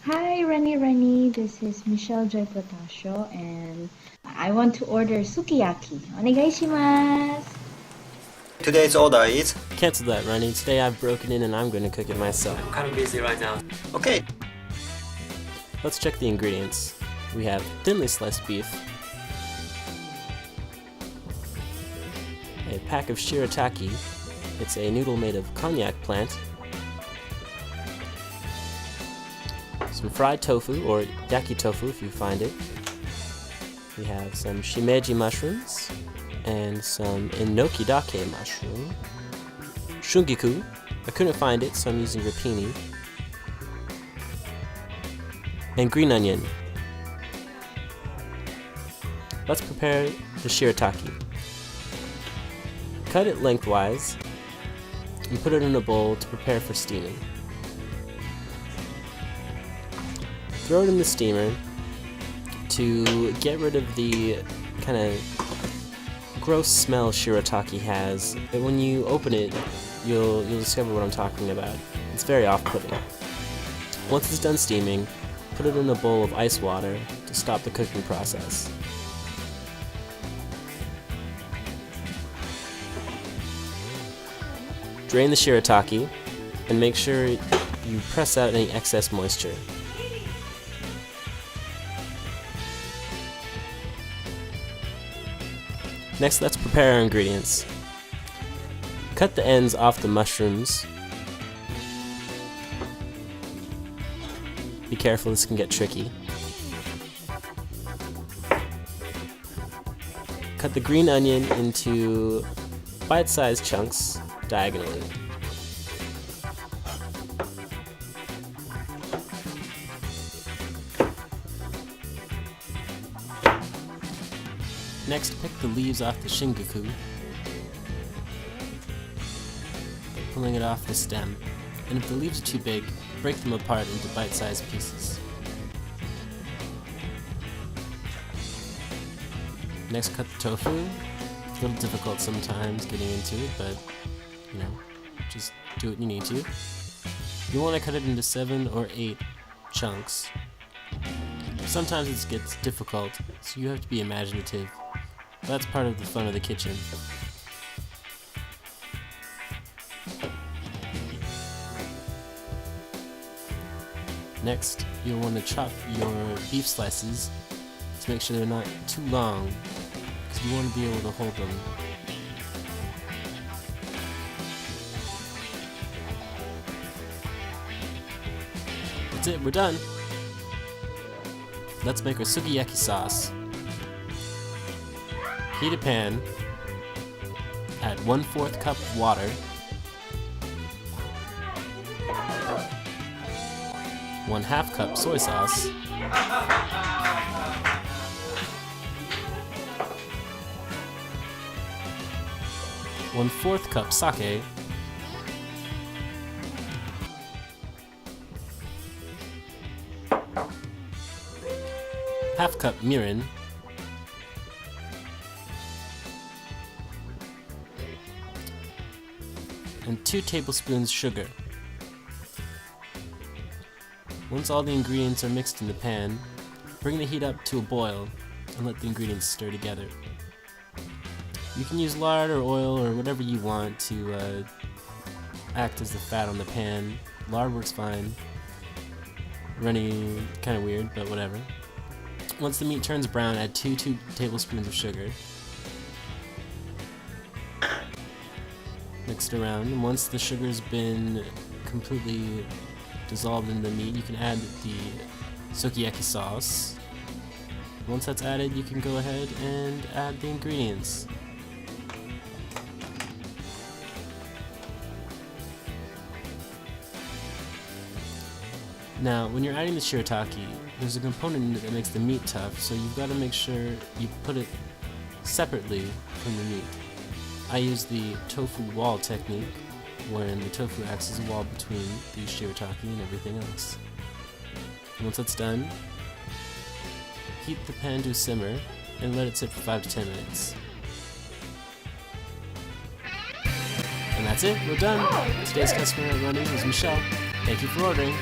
Hi, Runny, this is Michelle Joy Potasio, and I want to order sukiyaki. Onegaishimasu! Today's order is... Cancel that, Runny. Today I've broken in and I'm going to cook it myself. I'm kind of busy right now. Okay. Let's check the ingredients. We have thinly sliced beef, a pack of shirataki. It's a noodle made of cognac plant, some fried tofu, or yaki tofu if you find it. We have some shimeji mushrooms, and some enoki dake mushroom. Shungiku, I couldn't find it, so I'm using rapini. And green onion. Let's prepare the shirataki. Cut it lengthwise and put it in a bowl to prepare for steaming. Throw it in the steamer to get rid of the kind of gross smell shirataki has. But when you open it, you'll discover what I'm talking about. It's very off-putting. Once it's done steaming, put it in a bowl of ice water to stop the cooking process. Drain the shirataki and make sure you press out any excess moisture. Next, let's prepare our ingredients. Cut the ends off the mushrooms. Be careful, this can get tricky. Cut the green onion into bite-sized chunks diagonally. Next, pick the leaves off the shingaku, pulling it off the stem. And if the leaves are too big, break them apart into bite-sized pieces. Next, cut the tofu. It's a little difficult sometimes getting into it, but you know, just do what you need to. You want to cut it into 7 or 8 chunks. Sometimes it gets difficult, so you have to be imaginative. That's part of the fun of the kitchen. Next, you'll want to chop your beef slices to make sure they're not too long, because you want to be able to hold them. That's it, we're done! Let's make our sukiyaki sauce. Heat a pan, add 1/4 cup of water, 1/2 cup soy sauce, 1/4 cup sake, half cup mirin, and 2 tablespoons sugar. Once all the ingredients are mixed in the pan, bring the heat up to a boil and let the ingredients stir together. You can use lard or oil or whatever you want to act as the fat on the pan. Lard works fine. Runny, kind of weird, but whatever. Once the meat turns brown, add 2 tablespoons of sugar. Mix it around, and once the sugar's been completely dissolved in the meat, you can add the sukiyaki sauce. Once that's added, you can go ahead and add the ingredients. Now, when you're adding the shirataki, there's a component in it that makes the meat tough, so you've got to make sure you put it separately from the meat. I use the tofu wall technique, wherein the tofu acts as a wall between the shirataki and everything else. Once that's done, heat the pan to a simmer and let it sit for 5 to 10 minutes. And that's it, we're done! Today's customer at Runny was Michelle. Thank you for ordering.